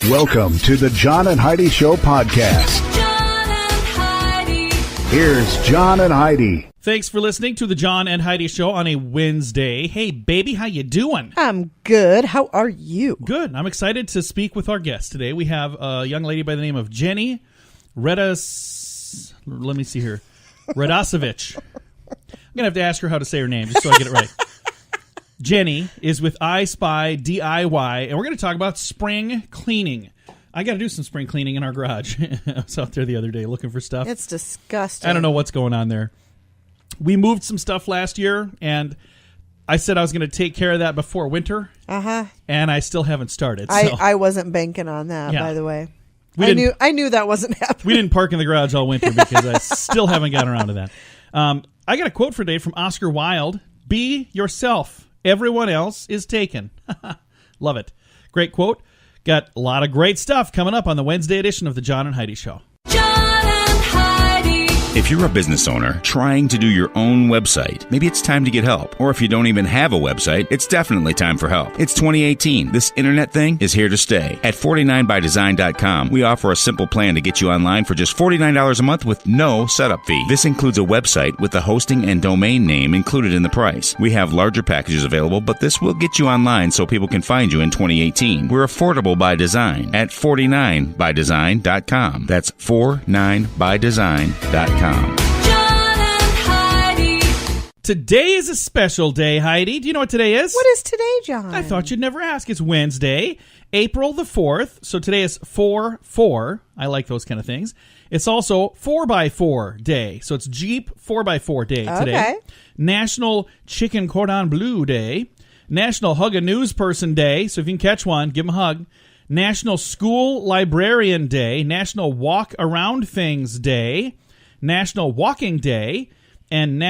Welcome to the John and Heidi Show podcast. John and Heidi. Here's John and Heidi. Thanks for listening to the John and Heidi Show on a Wednesday. Hey, baby, how you doing? I'm good. How are you? Good. I'm excited to speak with our guest today. We have a young lady by the name of Jenni Radosevich. I'm going to have to ask her how to say her name just so I get it right. Jenni is with I Spy DIY, and we're going to talk about spring cleaning. I got to do some spring cleaning in our garage. I was out there the other day looking for stuff. It's disgusting. I don't know what's going on there. We moved some stuff last year, and I said I was going to take care of that before winter, and I still haven't started. So. I wasn't banking on that, by the way. I knew that wasn't happening. We didn't park in the garage all winter because I still haven't gotten around to that. I got a quote for today from Oscar Wilde. Be yourself. Everyone else is taken. Love it. Great quote. Got a lot of great stuff coming up on the Wednesday edition of the John and Heidi Show. John and Heidi. If you're a business owner trying to do your own website, maybe it's time to get help. Or if you don't even have a website, it's definitely time for help. It's 2018. This internet thing is here to stay. At 49bydesign.com, we offer a simple plan to get you online for just $49 a month with no setup fee. This includes a website with the hosting and domain name included in the price. We have larger packages available, but this will get you online so people can find you in 2018. We're affordable by design at 49bydesign.com. That's 49bydesign.com. John and Heidi. Today is a special day, Heidi. Do you know what today is? What is today, John? I thought you'd never ask. It's Wednesday, April the 4th. So today is 4-4. I like those kind of things. It's also 4x4 day. So it's Jeep 4x4 day today. Okay. National Chicken Cordon Bleu Day. National Hug a News Person Day. So if you can catch one, give them a hug. National School Librarian Day. National Walk Around Things Day. National Walking Day. And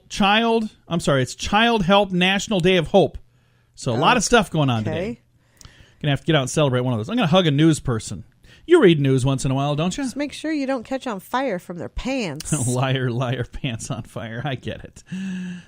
Child Help National Day of Hope. So a lot of stuff going on today. Gonna have to get out and celebrate one of those. I'm gonna hug a news person. You read news once in a while, don't you? Just make sure you don't catch on fire from their pants. Liar, liar, pants on fire. I get it.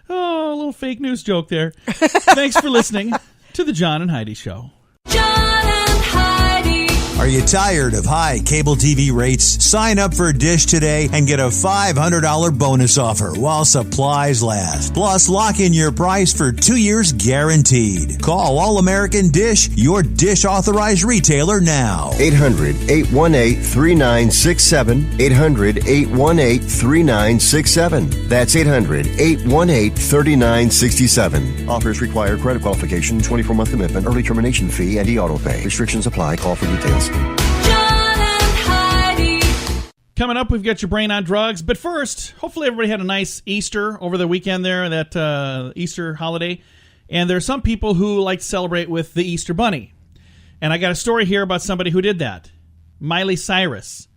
Oh, a little fake news joke there. Thanks for listening to the John and Heidi Show. John and Heidi. Are you tired of high cable TV rates? Sign up for Dish today and get a $500 bonus offer while supplies last. Plus, lock in your price for 2 years guaranteed. Call All-American Dish, your Dish authorized retailer now. 800-818-3967. 800-818-3967. That's 800-818-3967. Offers require credit qualification, 24-month commitment, early termination fee, and e-auto pay. Restrictions apply. Call for details. John and Heidi. Coming up, we've got your brain on drugs. But first, hopefully everybody had a nice Easter over the weekend there, that Easter holiday. And there are some people who like to celebrate with the Easter Bunny. And I got a story here about somebody who did that. Miley Cyrus.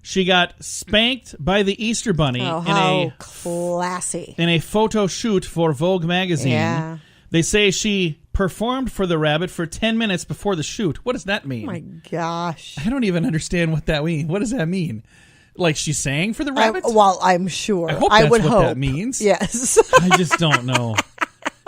She got spanked by the Easter Bunny classy. in a photo shoot for Vogue magazine. Yeah. They say she performed for the rabbit for 10 minutes before the shoot. What does that mean? Oh my gosh. I don't even understand what that means. What does that mean? Like she sang for the rabbit? I'm sure. I hope I that's would what hope that means. Yes. I just don't know.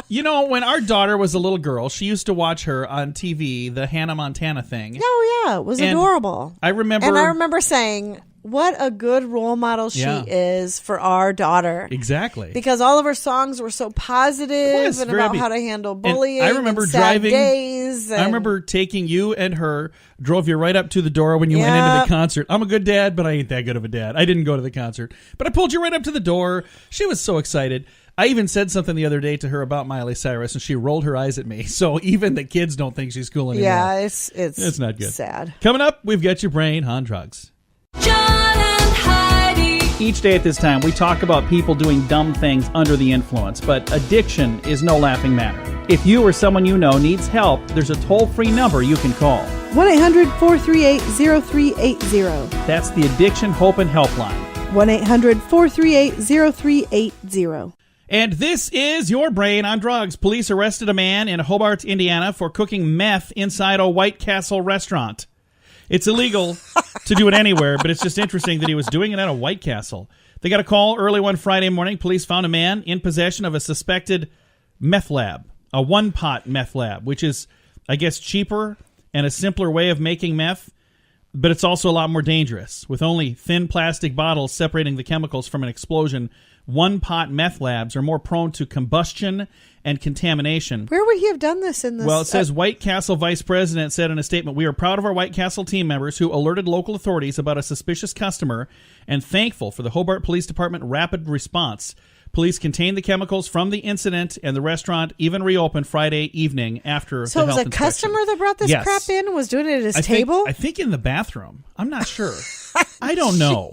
You know, when our daughter was a little girl, she used to watch her on TV, the Hannah Montana thing. Oh, yeah. It was adorable. I remember saying, what a good role model she is for our daughter. Exactly. Because all of her songs were so positive and about how to handle bullying. And I remember sad days. I remember taking you and her, drove you right up to the door when you went into the concert. I'm a good dad, but I ain't that good of a dad. I didn't go to the concert. But I pulled you right up to the door. She was so excited. I even said something the other day to her about Miley Cyrus, and she rolled her eyes at me. So even the kids don't think she's cool anymore. Yeah, it's not good. Sad. Coming up, we've got your brain on drugs. John and Heidi. Each day at this time, we talk about people doing dumb things under the influence, but addiction is no laughing matter. If you or someone you know needs help, there's a toll-free number you can call. 1-800-438-0380. That's the Addiction Hope and Helpline. 1-800-438-0380. And this is your brain on drugs. Police arrested a man in Hobart, Indiana for cooking meth inside a White Castle restaurant. It's illegal to do it anywhere, but it's just interesting that he was doing it at a White Castle. They got a call early one Friday morning. Police found a man in possession of a suspected meth lab, a one-pot meth lab, which is, I guess, cheaper and a simpler way of making meth, but it's also a lot more dangerous. With only thin plastic bottles separating the chemicals from an explosion, one-pot meth labs are more prone to combustion and contamination. Where would he have done this in this? Well, it says White Castle vice president said in a statement, "We are proud of our White Castle team members who alerted local authorities about a suspicious customer and thankful for the Hobart Police Department rapid response. Police contained the chemicals from the incident, and the restaurant even reopened Friday evening after So the it was health a inspection." customer that brought this Yes. crap in and was doing it at his table? I think in the bathroom. I'm not sure. I don't know.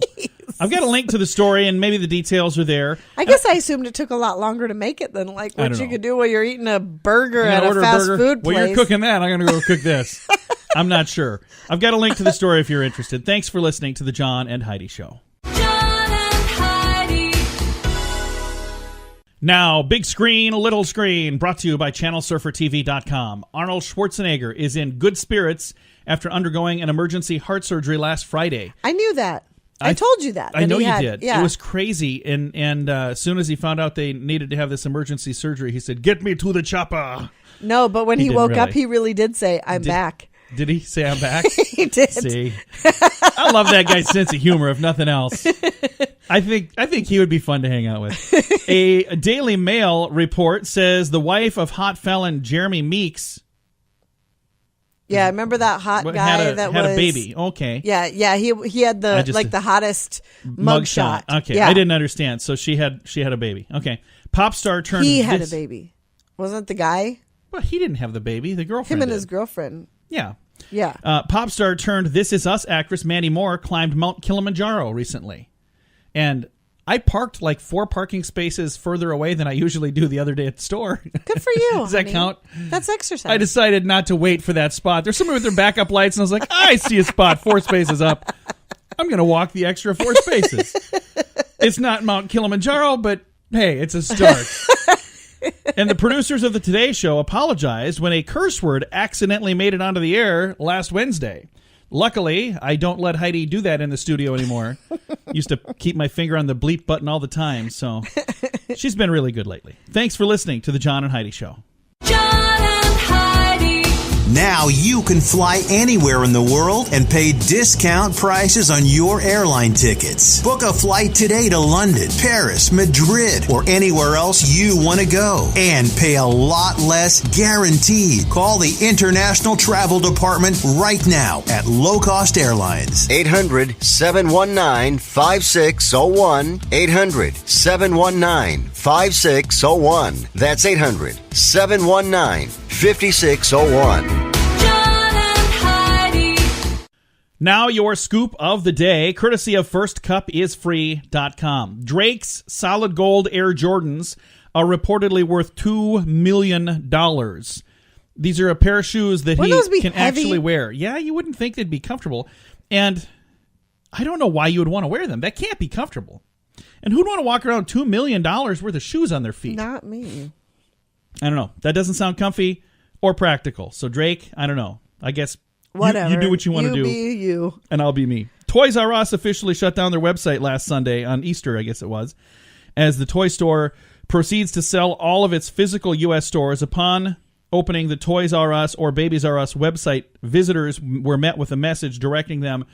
I've got a link to the story, and maybe the details are there. I guess I assumed it took a lot longer to make it than like I what don't you know. could do while you're eating a burger at order a fast burger. food place. Well, you're cooking that. I'm going to go cook this. I'm not sure. I've got a link to the story if you're interested. Thanks for listening to the John and Heidi Show. John and Heidi. Now, big screen, little screen, brought to you by ChannelSurferTV.com. Arnold Schwarzenegger is in good spirits after undergoing an emergency heart surgery last Friday. I knew that. I told you that. I know he you had- did. Yeah. It was crazy. And as soon as he found out they needed to have this emergency surgery, he said, "Get me to the chopper." No, but when he didn't woke up, really. he really did say, "I'm back." Did he say I'm back? He did. See, I love that guy's sense of humor, if nothing else. I think he would be fun to hang out with. A Daily Mail report says the wife of hot felon Jeremy Meeks Yeah, remember that hot guy had that a was baby. Okay. Yeah, he had the hottest mugshot. Okay, Yeah. I didn't understand. So she had a baby. Okay, pop star turned. He had a baby. Wasn't it the guy? Well, he didn't have the baby. The girlfriend. Him and did. his girlfriend. Yeah. Yeah. Pop star turned This Is Us actress Mandy Moore climbed Mount Kilimanjaro recently. And I parked like 4 parking spaces further away than I usually do the other day at the store. Good for you. Does that honey. count? That's exercise. I decided not to wait for that spot. There's somebody with their backup lights, and I was like, I see a spot 4 spaces up. I'm going to walk the extra 4 spaces. It's not Mount Kilimanjaro, but hey, it's a start. And the producers of the Today Show apologized when a curse word accidentally made it onto the air last Wednesday. Luckily, I don't let Heidi do that in the studio anymore. Used to keep my finger on the bleep button all the time, so she's been really good lately. Thanks for listening to the John and Heidi Show. John and Heidi. Now you can fly anywhere in the world and pay discount prices on your airline tickets. Book a flight today to London, Paris, Madrid, or anywhere else you want to go. And pay a lot less guaranteed. Call the International Travel Department right now at Low Cost Airlines. 800-719-5601. 800-719-5601. That's 800-719-5601. John and Heidi. Now your scoop of the day, courtesy of firstcupisfree.com. Drake's solid gold Air Jordans are reportedly worth $2 million. These are a pair of shoes that Wouldn't those he be can heavy? actually wear. Yeah, you wouldn't think they'd be comfortable. And I don't know why you would want to wear them. That can't be comfortable. And who'd want to walk around $2 million worth of shoes on their feet? Not me. I don't know. That doesn't sound comfy or practical. So, Drake, I don't know. I guess Whatever. you do what you want to do. You be you. And I'll be me. Toys R Us officially shut down their website last Sunday on Easter, I guess it was, as the toy store proceeds to sell all of its physical U.S. stores. Upon opening the Toys R Us or Babies R Us website, visitors were met with a message directing them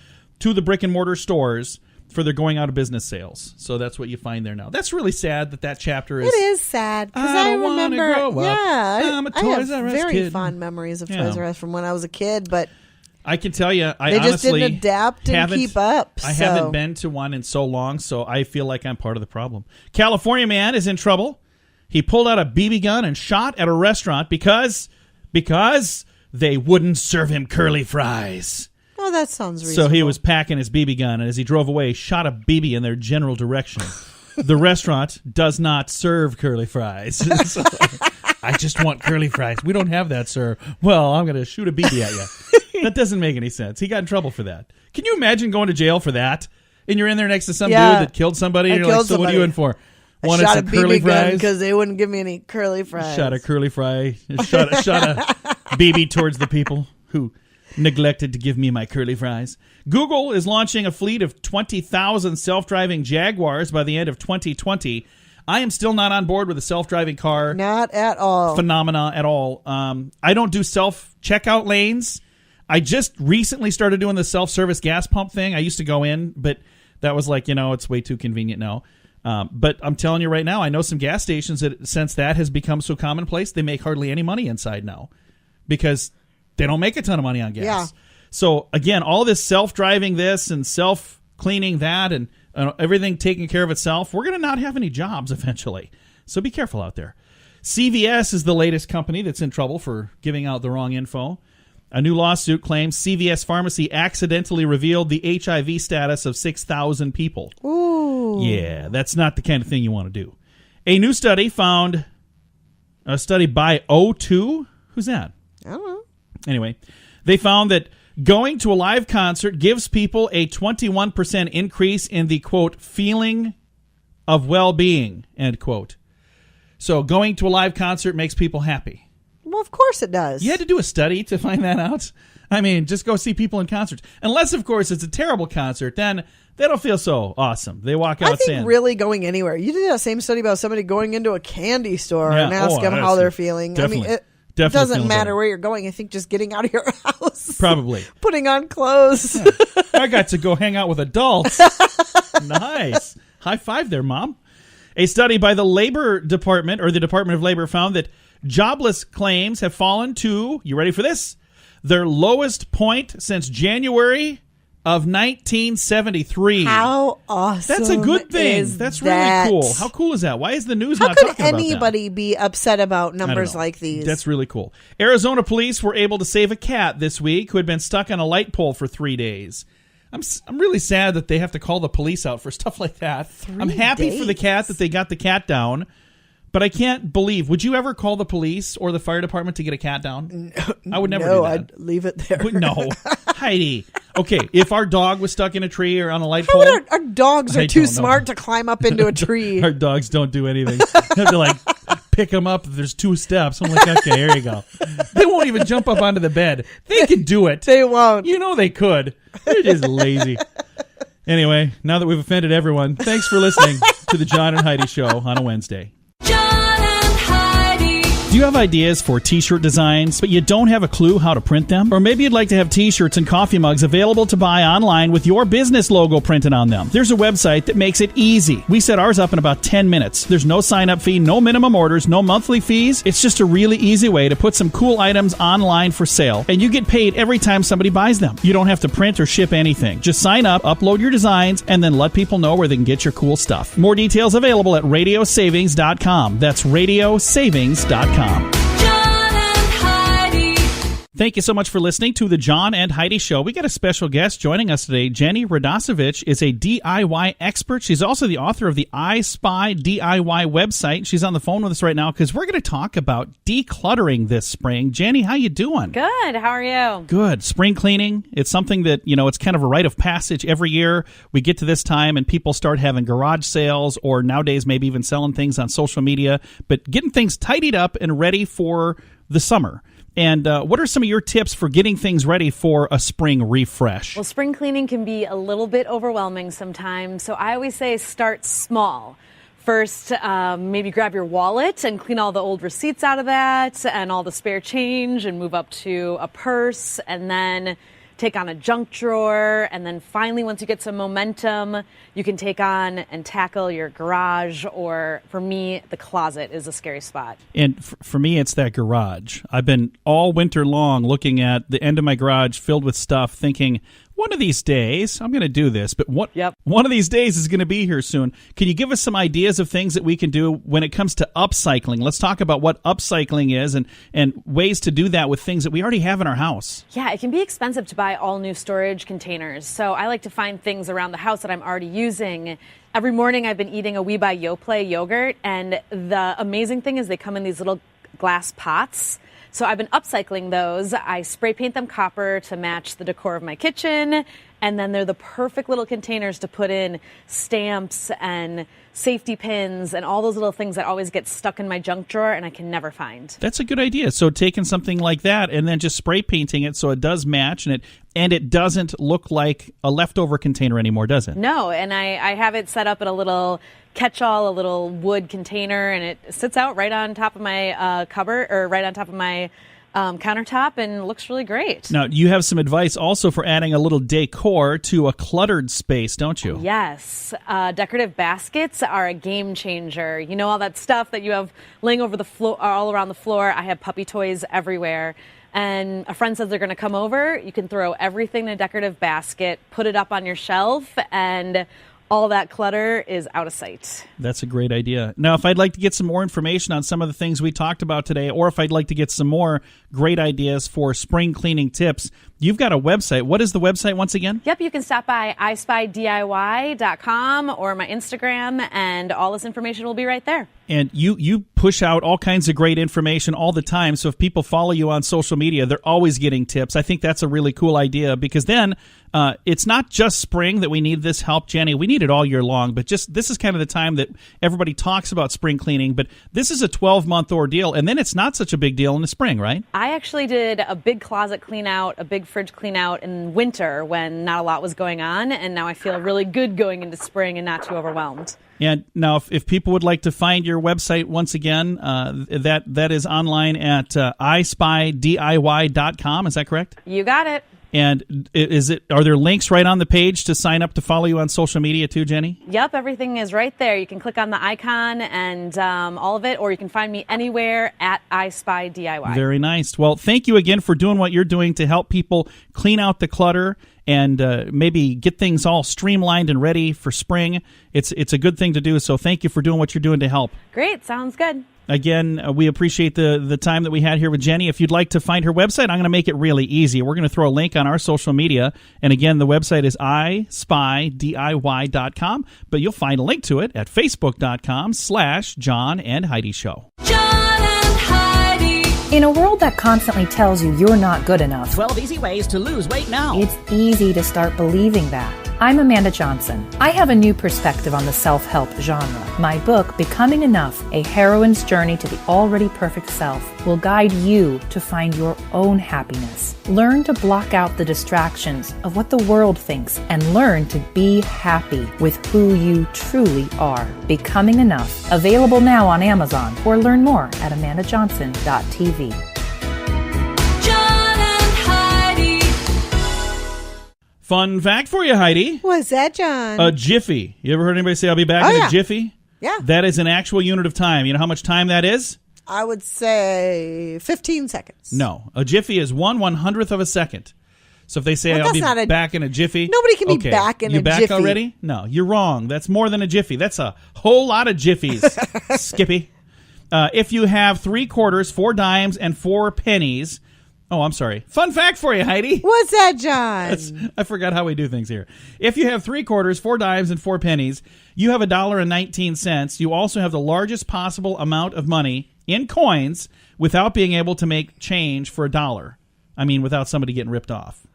to the brick-and-mortar stores for their going out of business sales. So that's what you find there now. That's really sad that chapter is... It is sad because I I don't wanna remember. grow up. Yeah, I'm a I Toys have R Us very kid. fond memories of Yeah. Toys R Us from when I was a kid, but I can tell you, I they just honestly didn't adapt and haven't- keep up. I so. haven't been to one in so long, so I feel like I'm part of the problem. California man is in trouble. He pulled out a BB gun and shot at a restaurant because they wouldn't serve him curly fries. Oh, that sounds reasonable. So he was packing his BB gun, and as he drove away, shot a BB in their general direction. The restaurant does not serve curly fries. So, I just want curly fries. We don't have that, sir. Well, I'm going to shoot a BB at you. That doesn't make any sense. He got in trouble for that. Can you imagine going to jail for that? And you're in there next to some dude that killed somebody, and I you're like, killed so what are you somebody. in for? I Wanted shot some a curly BB gun fries? because they wouldn't give me any curly fries. Shot a curly fry. Shot a BB towards the people who neglected to give me my curly fries. Google is launching a fleet of 20,000 self-driving Jaguars by the end of 2020. I am still not on board with a self-driving car Not at all. phenomena at all. I don't do self-checkout lanes. I just recently started doing the self-service gas pump thing. I used to go in, but that was like, it's way too convenient now. But I'm telling you right now, I know some gas stations that since that has become so commonplace, they make hardly any money inside now because they don't make a ton of money on gas. Yeah. So again, all this self-driving this and self-cleaning that and everything taking care of itself, we're going to not have any jobs eventually. So be careful out there. CVS is the latest company that's in trouble for giving out the wrong info. A new lawsuit claims CVS Pharmacy accidentally revealed the HIV status of 6,000 people. Ooh. Yeah, that's not the kind of thing you want to do. A new study found, a study by O2, who's that? I don't know. Anyway, they found that going to a live concert gives people a 21% increase in the, quote, feeling of well-being, end quote. So going to a live concert makes people happy. Well, of course it does. You had to do a study to find that out? I mean, just go see people in concerts. Unless, of course, it's a terrible concert, then they don't feel so awesome. They walk out saying... I think really going anywhere. You did that same study about somebody going into a candy store and ask them how they're feeling. Definitely. I mean, it Definitely doesn't matter better. where you're going. I think just getting out of your house. Probably. Putting on clothes. I got to go hang out with adults. Nice. High five there, Mom. A study by the Labor Department, or the Department of Labor, found that jobless claims have fallen to, you ready for this? Their lowest point since January of 1973. How awesome! That's a good thing. Is That's that? really cool. How cool is that? Why is the news How not could talking about that? anybody be upset about I don't numbers know. like these? That's really cool. Arizona police were able to save a cat this week who had been stuck on a light pole for 3 days. I'm really sad that they have to call the police out for stuff like that. I'm happy for the cat that they got the cat down, but I can't believe. Would you ever call the police or the fire department to get a cat down? I would never do that. I'd leave it there. No, Heidi. Okay, if our dog was stuck in a tree or on a light How pole, would our dogs I are too don't know. smart to climb up into a tree. Our dogs don't do anything. They have to like pick them up if there's 2 steps. I'm like, okay, here you go. They won't even jump up onto the bed. They can do it. They won't. You know they could. They're just lazy. Anyway, now that we've offended everyone, thanks for listening to the John and Heidi Show on a Wednesday. John and Heidi. Do you have ideas for t-shirt designs, but you don't have a clue how to print them? Or maybe you'd like to have t-shirts and coffee mugs available to buy online with your business logo printed on them. There's a website that makes it easy. We set ours up in about 10 minutes. There's no sign-up fee, no minimum orders, no monthly fees. It's just a really easy way to put some cool items online for sale, and you get paid every time somebody buys them. You don't have to print or ship anything. Just sign up, upload your designs, and then let people know where they can get your cool stuff. More details available at radiosavings.com. That's radiosavings.com. John and Heidi. Thank you so much for listening to the John and Heidi Show. We got a special guest joining us today. Jenni Radosevich is a DIY expert. She's also the author of the I Spy DIY website. She's on the phone with us right now because we're going to talk about decluttering this spring. Jenni, how you doing? Good. How are you? Good. Spring cleaning. It's something that, it's kind of a rite of passage every year. We get to this time and people start having garage sales or nowadays maybe even selling things on social media, but getting things tidied up and ready for the summer. And what are some of your tips for getting things ready for a spring refresh? Well, spring cleaning can be a little bit overwhelming sometimes, so I always say start small. First, maybe grab your wallet and clean all the old receipts out of that and all the spare change and move up to a purse and then take on a junk drawer. And then finally, once you get some momentum, you can take on and tackle your garage, or for me, the closet is a scary spot. And for me, it's that garage. I've been all winter long looking at the end of my garage filled with stuff thinking, one of these days, I'm going to do this, but one of these days is going to be here soon. Can you give us some ideas of things that we can do when it comes to upcycling? Let's talk about what upcycling is and ways to do that with things that we already have in our house. Yeah, it can be expensive to buy all new storage containers. So I like to find things around the house that I'm already using. Every morning I've been eating a We Buy Yoplait yogurt, and the amazing thing is they come in these little glass pots. So I've been upcycling those. I spray paint them copper to match the decor of my kitchen, and then they're the perfect little containers to put in stamps and safety pins and all those little things that always get stuck in my junk drawer and I can never find. That's a good idea. So taking something like that and then just spray painting it so it does match and it doesn't look like a leftover container anymore, does it? No, and I have it set up in a little catch-all, a little wood container, and it sits out right on top of my cupboard, or right on top of my countertop and looks really great. Now, you have some advice also for adding a little decor to a cluttered space, don't you? Yes. Decorative baskets are a game changer. You know, all that stuff that you have laying over the floor, all around the floor. I have puppy toys everywhere. And a friend says they're going to come over. You can throw everything in a decorative basket, put it up on your shelf, and all that clutter is out of sight. That's a great idea. Now, if I'd like to get some more information on some of the things we talked about today, or if I'd like to get some more great ideas for spring cleaning tips, you've got a website. What is the website once again? Yep, you can stop by ispydiy.com or my Instagram, and all this information will be right there. And you push out all kinds of great information all the time. So if people follow you on social media, they're always getting tips. I think that's a really cool idea, because then it's not just spring that we need this help, Jenny. We need it all year long. But just this is kind of the time that everybody talks about spring cleaning. But this is a 12-month ordeal, and then it's not such a big deal in the spring, right? I actually did a big closet clean out, a big fridge clean out in winter when not a lot was going on. And now I feel really good going into spring and not too overwhelmed. And now, if people would like to find your website once again, that is online at ispydiy.com. Is that correct? You got it. And are there links right on the page to sign up to follow you on social media too, Jenny? Yep, everything is right there. You can click on the icon and all of it, or you can find me anywhere at ispydiy. Very nice. Well, thank you again for doing what you're doing to help people clean out the clutter and maybe get things all streamlined and ready for spring. It's a good thing to do, so thank you for doing what you're doing to help. Great, sounds good. Again, we appreciate the time that we had here with Jenny. If you'd like to find her website, I'm going to make it really easy. We're going to throw a link on our social media. And again, the website is ispydiy.com, but you'll find a link to it at facebook.com/John and Heidi Show. John and Heidi. In a world that constantly tells you you're not good enough, 12 easy ways to lose weight now. It's easy to start believing that. I'm Amanda Johnson. I have a new perspective on the self-help genre. My book, Becoming Enough, A Heroine's Journey to the Already Perfect Self, will guide you to find your own happiness. Learn to block out the distractions of what the world thinks and learn to be happy with who you truly are. Becoming Enough. Available now on Amazon, or learn more at amandajohnson.tv. Fun fact for you, Heidi. What's that, John? A jiffy. You ever heard anybody say, I'll be back in a jiffy? Yeah. That is an actual unit of time. You know how much time that is? I would say 15 seconds. No. A jiffy is 1/100th of a second. So if they say, I'll be back in a jiffy. Nobody can be back in a jiffy. You back already? No, you're wrong. That's more than a jiffy. That's a whole lot of jiffies, Skippy. If you have 3 quarters, 4 dimes, and 4 pennies... Oh, I'm sorry. Fun fact for you, Heidi. What's that, John? I forgot how we do things here. If you have 3 quarters, 4 dimes, and 4 pennies, you have $1.19. You also have the largest possible amount of money in coins without being able to make change for $1. I mean, without somebody getting ripped off.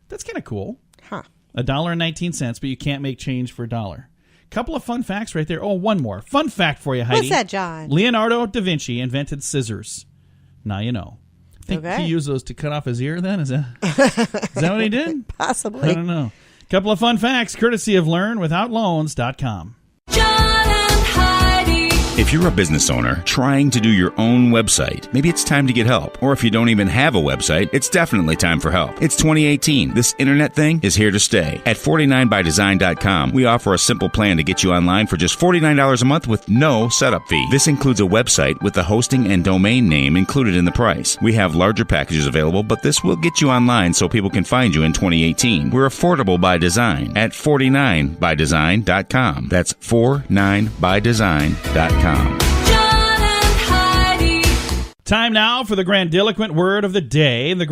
That's kind of cool. Huh. $1.19, but you can't make change for $1. Couple of fun facts right there. Oh, one more. Fun fact for you, Heidi. What's that, John? Leonardo da Vinci invented scissors. Now you know. I think he used those to cut off his ear then? Is that what he did? Possibly. I don't know. Couple of fun facts courtesy of LearnWithoutLoans.com. If you're a business owner trying to do your own website, maybe it's time to get help. Or if you don't even have a website, it's definitely time for help. It's 2018. This internet thing is here to stay. At 49bydesign.com, we offer a simple plan to get you online for just $49 a month with no setup fee. This includes a website with the hosting and domain name included in the price. We have larger packages available, but this will get you online so people can find you in 2018. We're affordable by design at 49bydesign.com. That's 49bydesign.com. Time now for the grandiloquent word of the day. And the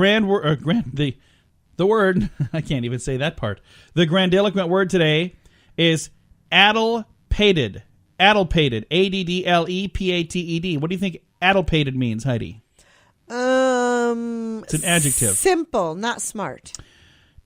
word, I can't even say that part. The grandiloquent word today is addlepated. Addlepated. ADDLEPATED. What do you think addlepated means, Heidi? It's an adjective. Simple, not smart.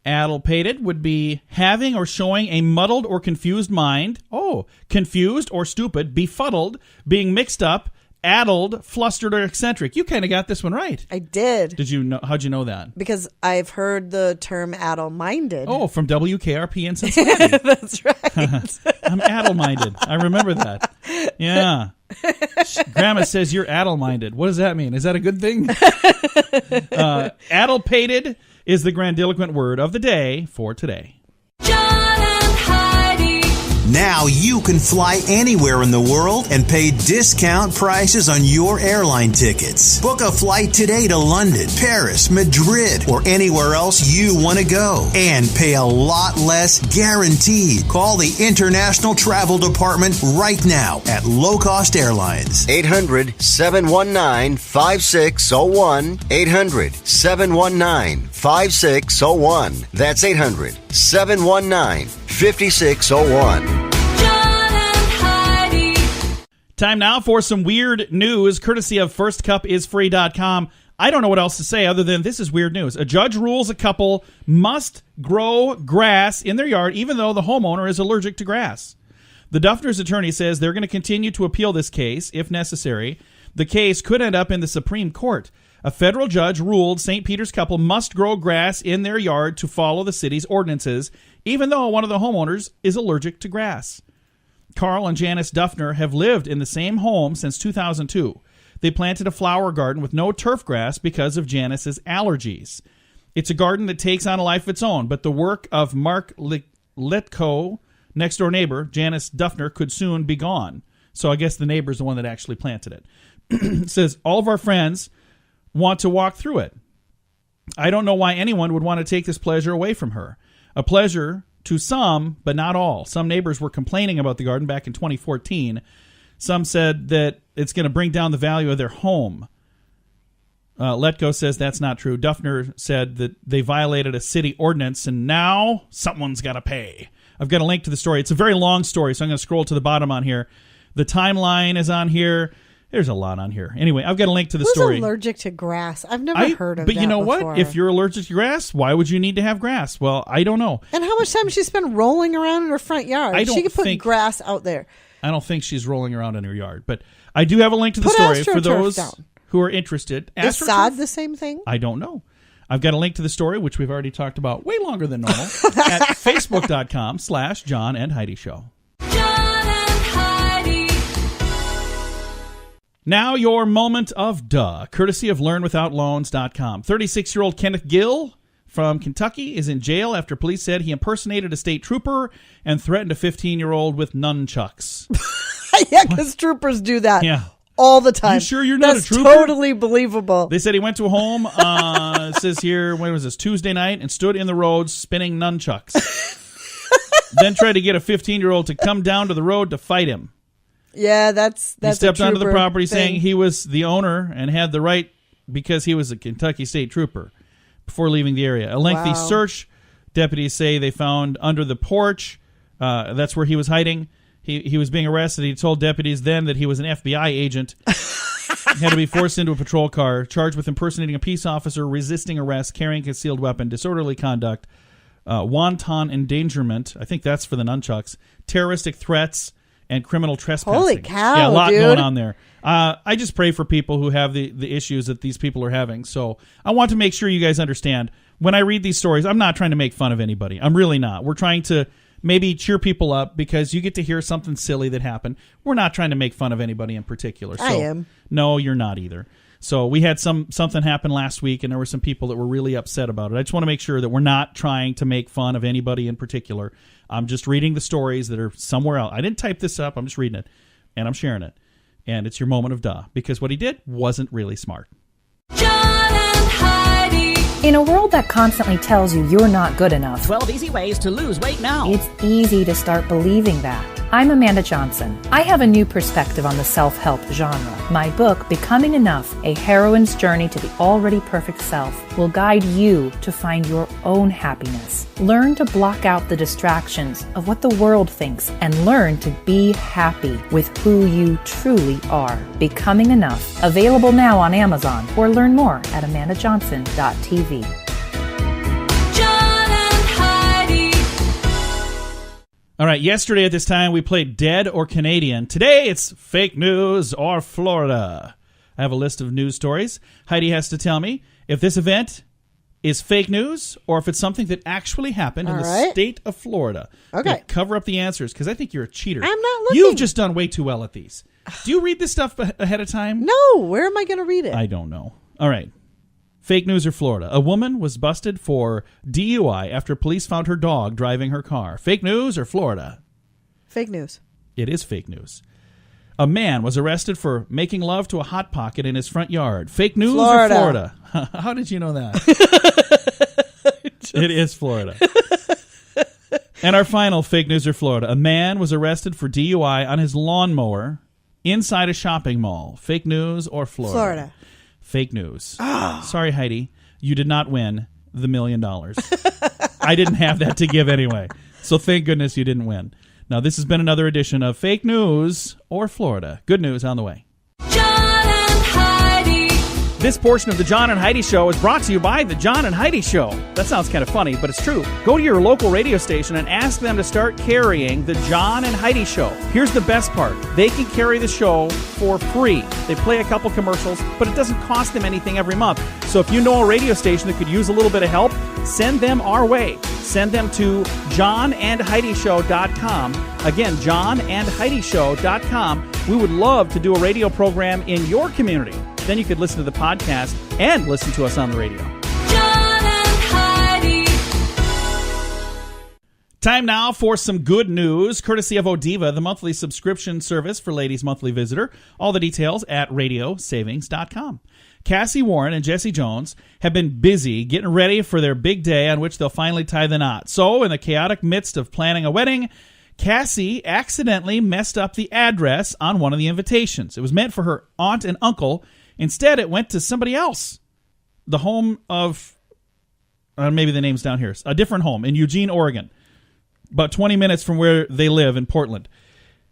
Addlepated would be having or showing a muddled or confused mind. Oh, confused or stupid, befuddled, being mixed up, addled, flustered, or eccentric. You kind of got this one right. I did. Did you know? How'd you know that? Because I've heard the term addle-minded. Oh, from WKRP in Cincinnati. That's right. I'm addle-minded. I remember that. Yeah. Grandma says you're addle-minded. What does that mean? Is that a good thing? Addle-pated is the grandiloquent word of the day for today. John and Heidi. Now you can fly anywhere in the world and pay discount prices on your airline tickets. Book a flight today to London, Paris, Madrid, or anywhere else you want to go. And pay a lot less guaranteed. Call the International Travel Department right now at Low Cost Airlines. 800-719-5601. 800-719-5601. That's 800-719-5601. Time now for some weird news, courtesy of firstcupisfree.com. I don't know what else to say other than this is weird news. A judge rules a couple must grow grass in their yard even though the homeowner is allergic to grass. The Duffner's attorney says they're going to continue to appeal this case if necessary. The case could end up in the Supreme Court. A federal judge ruled St. Peter's couple must grow grass in their yard to follow the city's ordinances, even though one of the homeowners is allergic to grass. Carl and Janice Duffner have lived in the same home since 2002. They planted a flower garden with no turf grass because of Janice's allergies. It's a garden that takes on a life of its own, but the work of Mark Letko, next-door neighbor, Janice Duffner, could soon be gone. So I guess the neighbor's the one that actually planted it. It says, all of our friends want to walk through it. I don't know why anyone would want to take this pleasure away from her. A pleasure to some, but not all. Some neighbors were complaining about the garden back in 2014. Some said that it's going to bring down the value of their home. Letko says that's not true. Duffner said that they violated a city ordinance, and now someone's got to pay. I've got a link to the story. It's a very long story, so I'm going to scroll to the bottom on here. The timeline is on here. There's a lot on here. Anyway, I've got a link to the story. Who's allergic to grass? I've never heard of that. But you know before. what? If you're allergic to grass, why would you need to have grass? Well, I don't know. And how much time does she spend rolling around in her front yard? She could put grass out there. I don't think she's rolling around in her yard. But I do have a link to the story for those who are interested. Is sod the same thing? I don't know. I've got a link to the story, which we've already talked about way longer than normal, at facebook.com/John and Heidi Show. Now your moment of duh, courtesy of LearnWithoutLoans.com. 36-year-old Kenneth Gill from Kentucky is in jail after police said he impersonated a state trooper and threatened a 15-year-old with nunchucks. Yeah, because troopers do that. Yeah. All the time. You sure you're not a trooper? That's totally believable. They said he went to a home, it says here, when was this, Tuesday night, and stood in the road spinning nunchucks. Then tried to get a 15-year-old to come down to the road to fight him. Yeah, that's he stepped onto the property thing. saying he was the owner and had the right because he was a Kentucky state trooper before leaving the area. A lengthy search, deputies say they found under the porch. That's where he was hiding. He was being arrested. He told deputies then that he was an FBI agent. He had to be forced into a patrol car, charged with impersonating a peace officer, resisting arrest, carrying a concealed weapon, disorderly conduct, wanton endangerment. I think that's for the nunchucks. Terroristic threats. And criminal trespassing. Holy cow, yeah, a lot dude. going on there. I just pray for people who have the issues that these people are having. So I want to make sure you guys understand. When I read these stories, I'm not trying to make fun of anybody. I'm really not. We're trying to maybe cheer people up because you get to hear something silly that happened. We're not trying to make fun of anybody in particular. So, I am. No, you're not either. So we had something happen last week, and there were some people that were really upset about it. I just want to make sure that we're not trying to make fun of anybody in particular. I'm just reading the stories that are somewhere else. I didn't type this up. I'm just reading it, and I'm sharing it. And it's your moment of duh, because what he did wasn't really smart. John and Heidi. In a world that constantly tells you you're not good enough, 12 easy ways to lose weight now. it's easy to start believing that. I'm Amanda Johnson. I have a new perspective on the self-help genre. My book, Becoming Enough, A Heroine's Journey to the Already Perfect Self, will guide you to find your own happiness. Learn to block out the distractions of what the world thinks and learn to be happy with who you truly are. Becoming Enough. Available now on Amazon or learn more at amandajohnson.tv. All right, yesterday at this time, we played Dead or Canadian. Today, it's Fake News or Florida. I have a list of news stories. Heidi has to tell me if this event is fake news or if it's something that actually happened in the state of Florida. Okay. Cover up the answers because I think you're a cheater. I'm not looking. You've just done way too well at these. Do you read this stuff ahead of time? No. Where am I going to read it? I don't know. All right. Fake news or Florida. A woman was busted for DUI after police found her dog driving her car. Fake news or Florida? Fake news. It is fake news. A man was arrested for making love to a Hot Pocket in his front yard. Fake news or Florida? How did you know that? It is Florida. And our final fake news or Florida. A man was arrested for DUI on his lawnmower inside a shopping mall. Fake news or Florida? Florida. Fake news. Sorry, Heidi. You did not win the $1 million. I didn't have that to give anyway. So thank goodness you didn't win. Now, this has been another edition of Fake News or Florida. Good news on the way. John and Heidi. This portion of the John and Heidi Show is brought to you by the John and Heidi Show. That sounds kind of funny, but it's true. Go to your local radio station and ask them to start carrying the John and Heidi Show. Here's the best part. They can carry the show for free. They play a couple commercials, but it doesn't cost them anything every month. So if you know a radio station that could use a little bit of help, send them our way. Send them to johnandheidishow.com. Again, johnandheidishow.com. We would love to do a radio program in your community. Then you could listen to the podcast and listen to us on the radio. John and Heidi. Time now for some good news, courtesy of Odiva, the monthly subscription service for Ladies Monthly Visitor. All the details at radiosavings.com. Cassie Warren and Jesse Jones have been busy getting ready for their big day on which they'll finally tie the knot. So, in the chaotic midst of planning a wedding, Cassie accidentally messed up the address on one of the invitations. It was meant for her aunt and uncle. Instead, it went to somebody else. The home of, maybe the name's down here, a different home in Eugene, Oregon, about 20 minutes from where they live in Portland.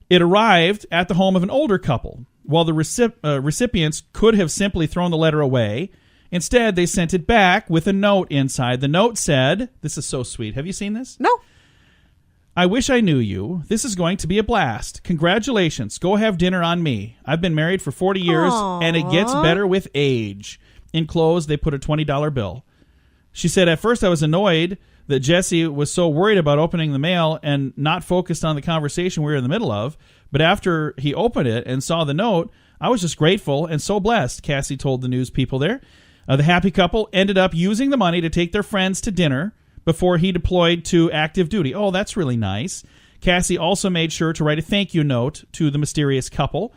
It arrived at the home of an older couple. While the recipients could have simply thrown the letter away, instead they sent it back with a note inside. The note said, this is so sweet. Have you seen this? No. I wish I knew you. This is going to be a blast. Congratulations. Go have dinner on me. I've been married for 40 years, and it gets better with age. Enclosed, they put a $20 bill. She said, at first I was annoyed that Jesse was so worried about opening the mail and not focused on the conversation we were in the middle of. But after he opened it and saw the note, I was just grateful and so blessed, Cassie told the news people there. The happy couple ended up using the money to take their friends to dinner before he deployed to active duty. Oh, that's really nice. Cassie also made sure to write a thank you note to the mysterious couple.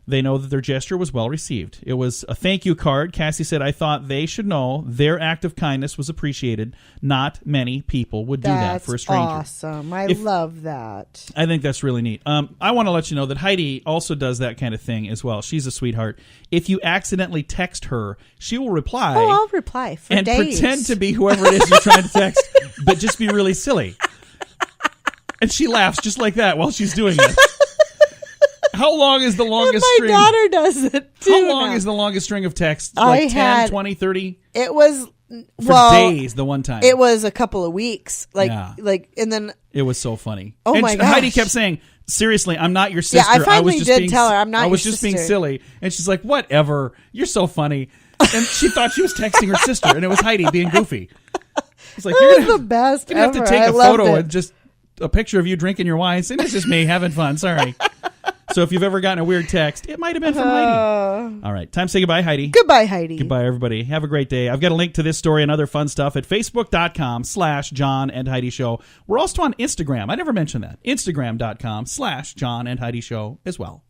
They know that their gesture was well received. It was a thank you card. Cassie said, I thought they should know their act of kindness was appreciated. Not many people would do that for a stranger. That's awesome. I love that. I think that's really neat. I want to let you know that Heidi also does that kind of thing as well. She's a sweetheart. If you accidentally text her, she will reply. Oh, I'll reply for and days. Pretend to be whoever it is you're trying to text, but just be really silly. And she laughs just like that while she's doing it. How long is the longest string? My daughter does it too. How long is the longest string of texts? Like 10, 20, 30? It was for days the one time. It was a couple of weeks. And then it was so funny. Oh my gosh. Heidi kept saying, seriously, I'm not your sister. Yeah, I finally did tell her I'm not your sister. I was just being silly. And she's like, whatever. You're so funny. And she thought she was texting her sister, and it was Heidi being goofy. It's like, you're the best You're going to have to take a photo and just a picture of you drinking your wine. And it's just me having fun. Sorry. So if you've ever gotten a weird text, it might have been from Heidi. All right. Time to say goodbye, Heidi. Goodbye, Heidi. Goodbye, everybody. Have a great day. I've got a link to this story and other fun stuff at facebook.com/John and Heidi Show. We're also on Instagram. I never mentioned that. Instagram.com/John and Heidi Show as well.